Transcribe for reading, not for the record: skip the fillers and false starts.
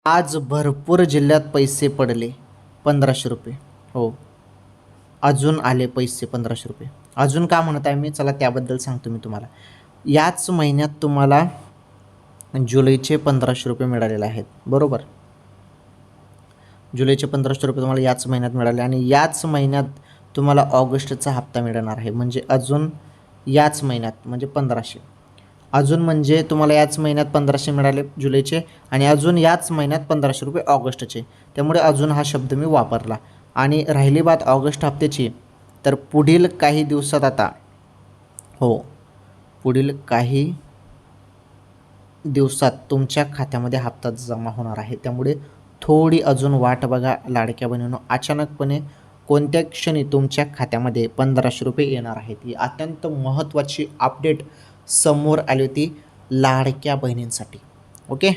आज भरपूर जिल्ह्यात पैसे पडले 1500 रुपये. हो, अजून आले पैसे 1500 रुपये. अजून का म्हणत आहे मी, चला त्याबद्दल सांगतो मी तुम्हाला. याच महिन्यात तुम्हाला जुलैचे 1500 रुपये मिळालेले आहेत, बरोबर. जुलैचे 1500 रुपये तुम्हाला याच महिन्यात मिळाले आणि याच महिन्यात तुम्हाला ऑगस्टचा हप्ता मिळणार आहे. म्हणजे अजून याच महिन्यात म्हणजे 1500. अजून म्हणजे तुम्हाला याच महिन्यात 1500 मिळाले जुलैचे आणि अजून याच महिन्यात 1500 रुपये ऑगस्टचे. त्यामुळे अजून हा शब्द मी वापरला. आणि राहिली बात ऑगस्ट हप्त्याची, तर पुढील काही दिवसात आता पुढील काही दिवसात तुमच्या खात्यामध्ये हप्ता जमा होणार आहे. त्यामुळे थोडी अजून वाट बघा लाडक्या बहिणींनो. अचानकपणे कोणत्या क्षणी तुमच्या खात्यामध्ये 1500 रुपये येणार आहेत. ही अत्यंत महत्त्वाची अपडेट समोर आली होती लाडक्या बहिणींसाठी. ओके.